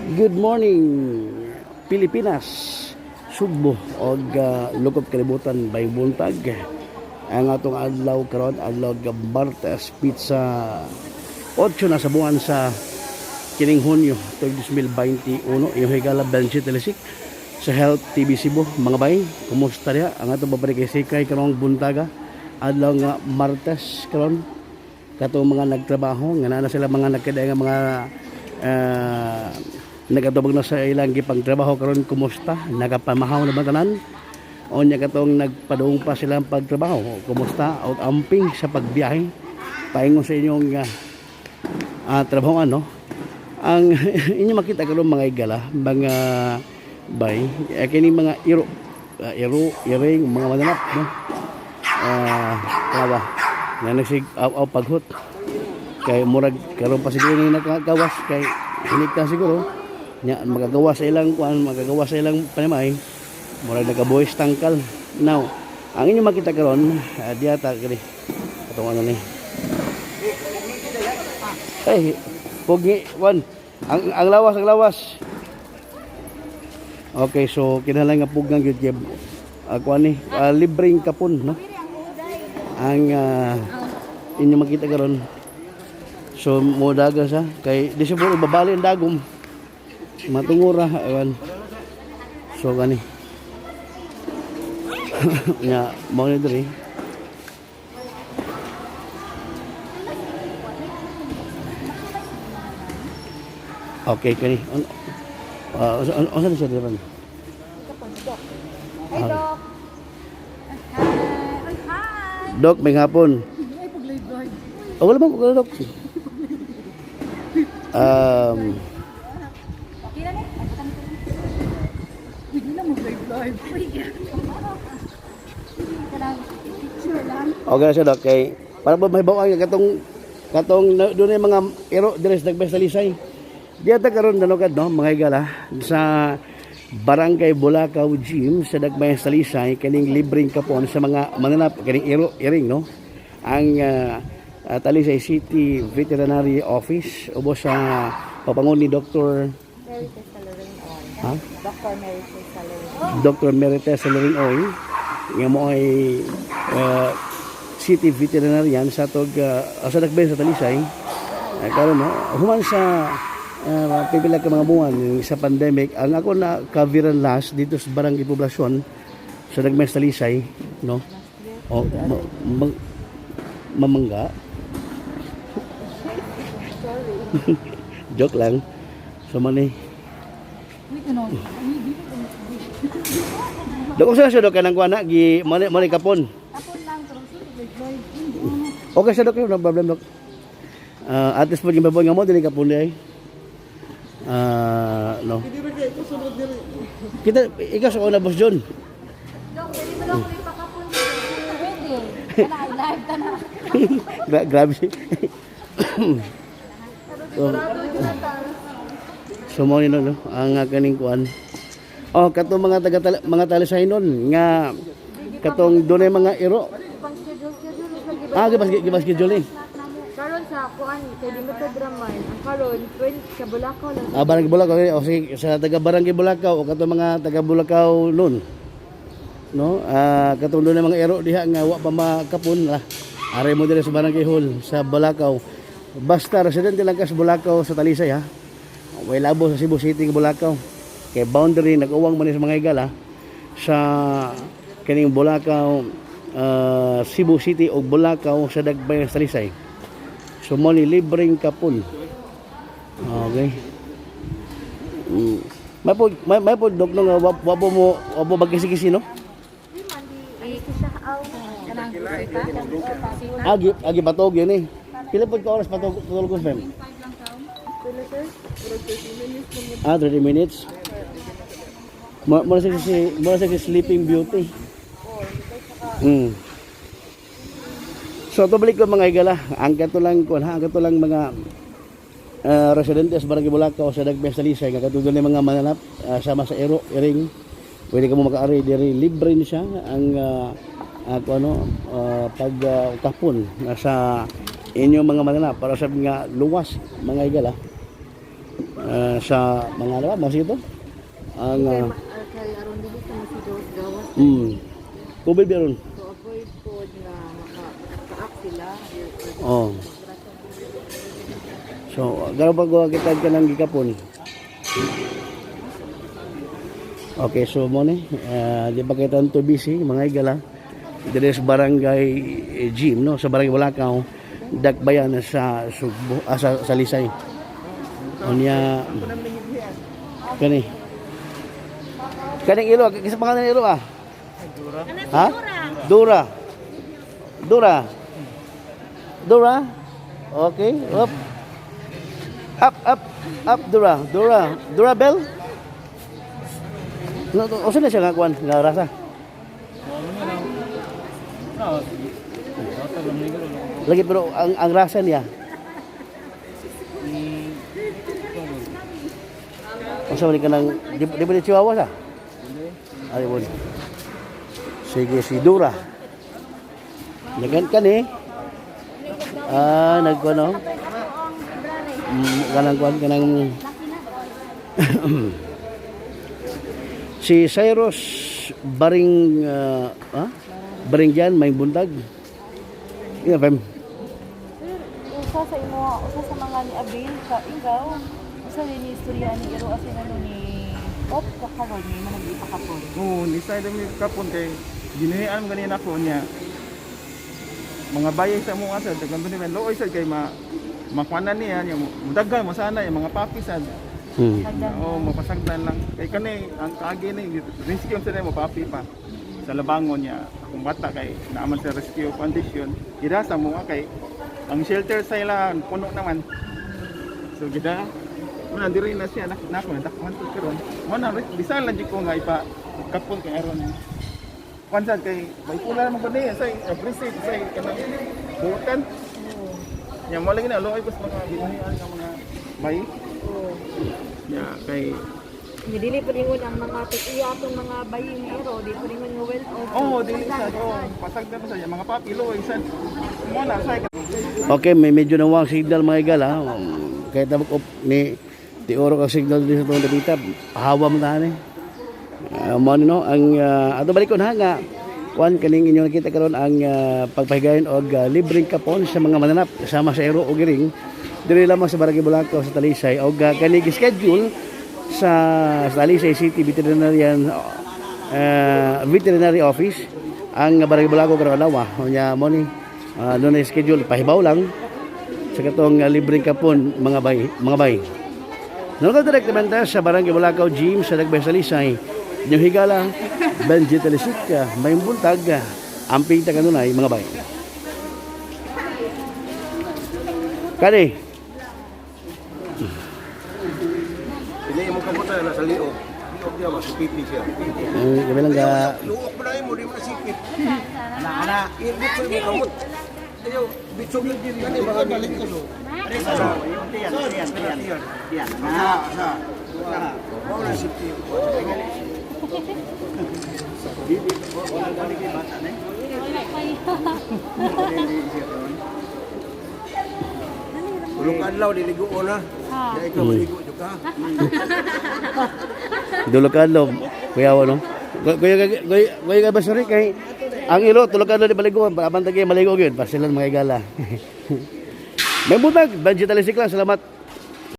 Good morning, Pilipinas, Sugbo o lukop kalibutan by buntag. Ang atong adlaw karon adlaw Martes pizza 8 na sa buwan sa kining Hunyo 2021 yung higala Benji Telisik sa Health TV Cebu. Mga bay, kumusta niya? Ang atong babalik kay Sikay karong buntaga adlaw nga Martes karon katong mga nagtrabaho nga na sila mga nagkada nga mga nagatubag na sa ilang gipagtrabaho karon kumusta nagapamahaw na ba tanan o nya katong nagpadung pa silang pagtrabaho kumusta out amping sa pagbiyahe paingon sa inyong trabaho ano ang inyo makita karon mga igala mga bay kini mga iring mga mananap no kawa na nagsig aw paghot kay murag karon pa siguro ni nakagawas kay hinikta siguro nya magagawa sa ilang kuan magagawa sa ilang panimay murag nagabuhis tangkal now ang inyo makita karon diata kini atong ano ni pogi wan ang lawas okay so kinahanglan nga pugang gyud kay kuan ni libreng kapon no ang inyo makita karon so mo daga sa kay di siguro babali ang dagom matungura awan so gani nya mo ni diri okay kani on siya diri Hey, Doc. Hi. Dok may hapon wala ba ko Dok Okay na ni? Hindi na mo live. okay na siya Dok kay para ba may bawang katong doon yung mga ero dress nagbestalisay diata karon danokad no mga igala sa Barangay Bulacau Gym sa Dagmay Salisay kaning libreng kapon sa mga mananap kaning iring no ang Talisay City Veterinary Office ubos sa papangon ni Dr. Dr. Merites Salarin-Oy nga mo ay City Veterinarian sa tog sa Dagmay sa Talisay karon no human sa pipila ka mga buwan sa pandemic ang ako na kaviran last dito sa barangay poblasyon sa Dagmay Talisay no o mamangga joke lang so mani doko sa siya dok kanang kuana gi mali kapon okay sa dok no problem dok at least pag ibabaw nga mo dili kapon ay no kita ikaw sa una boss John Doc, pwede mo lang ipakapon pwede live ka na grabe so mo nino no ang kaning kuan katong mga talisay nun nga katong dunay mga iro gibas schedule karon sa kuan kay limited raman ang karon 20 sa Bulacau lang Barangay Bulacau o sige sa taga Barangay Bulacau o katong mga taga Bulacau nun no katong dunay mga iro diha nga wa pa makapon are mo diri sa Barangay Hall sa Bulacau basta residente lang ka sa Bulacau sa Talisay ha way labo sa Cebu City nga Bulacau kay boundary nag-uwang man sa mga igala sa kining Bulacau Cebu City o Bulacau sa Dagmay sa Talisay so mo ni libreng kapon okay may po dok no nga wabo magkisi-kisi no agi patog yun eh pila po ka oras patulog ko fam 30 minutes mula sa sleeping beauty so to balik ko mga igala ang katulang mga residente sa Barangay Bulacau sa Dagmay Salisay nga katulad ng mga mananap sama sa iring pwede ka mo makaari diri libre ni siya ang pagkapon sa inyong mga mananap para sa mga luwas mga igala sa mga ano ba, mga sito. Ang Kay aron dili sa masidos gawas. COVID meron. So avoid po nga maka-act sila. Oh. So, garo pa ko kita ka ng gikapon. Okay, so mo ni di pa kita to busy mga igala. Diri sa barangay gym no, sa barangay Bulacau, Dakbayan sa Sugbo, sa Lisay. Unya kani. Kaning ilo, kisa pangalan ilo ah. Ha? Dura. Dura. Dura. Okay. Up, Dura. Dura Bell. No, o saan na siya nga kuan, nga rasa? Lagi pero ang rasa niya. O saan ka nang di ba ni Chihuahua sa? Ay bon. Sige si Dura. Nagan kan eh. Nagkuano. Kanang si Cyrus Baringjan may buntag. Iya, fam. Usa sa imo, usa sa mga ni Abel sa ikaw. Usa ni istorya ni Iro asin ano ni Op kakaron ni managi pakapon. Oo, nisay dami kapon kay ginahian ganina ko niya. Mga bayay sa mga sa dagan ni men looy sad kay makuanan niya yung mudagan mo sana yung mga papisan. Oo, mapasagdan lang. Kay kanay ang kaagi ni rescue sa mo papi pa. Sa labangon niya akong bata kay naaman sa rescue condition. Irasa mo nga kay ang shelter sa ila puno naman. So gida wala diri na siya nako dakman to karon. Mo na bisan lang ko nga ipa kapon kay aron. Kwansa kay may pula naman gani sa appreciate sa kanang bukan. Nya mo lagi na loy bus mga ginahian nga mga bay. Ya kay Dili pa ringon ang mga tukiya atong mga bayi ni Iro, di pa ringon nga well off. oh dili sa pasagdan mo sa mga papi loy sa mo na sa Okay, may medyo nawang signal mga igala. Kaya tabok ni Tioro ka signal din sa itong dapita. Hawa mo na ni. Mo no ang ato balik ko na nga. Kuan kaning inyo nakita karon ang pagpahigayon og libreng kapon sa mga mananap sama sa Iro o Giring. Dili lamang sa Barangay Bulacau sa Talisay og kani schedule sa Talisay City Veterinary Office ang Barangay Bulacau karon adlaw. Nya mo ni doon na schedule pahibaw lang sa katong libreng kapon mga bay. Nung direktamente sa Barangay Bulacau Gym sa Dakbayan sa Lisay, inyong higala Benji Telisika, may buntag, amping taganunay mga bay. Kani? Pili mo kamuta na sa liog. Liog niya, masipipi siya. Kami lang ka... Luok mo na mo, di mo nasipit. Anak. Ibitsog mo kamot. Ayaw, bitsog yung diri. Kani, baka balik ka do. Yan. Mau na sipit. Ulong adlaw diligo na. Dai ka maligo juga. Dulog adlaw, kuya no. Kuya ka basuri kay ang ilo tulog adlaw di baligo, abantag maligo gyud, pasilan mga igala. May butag, Benji Telisika, salamat.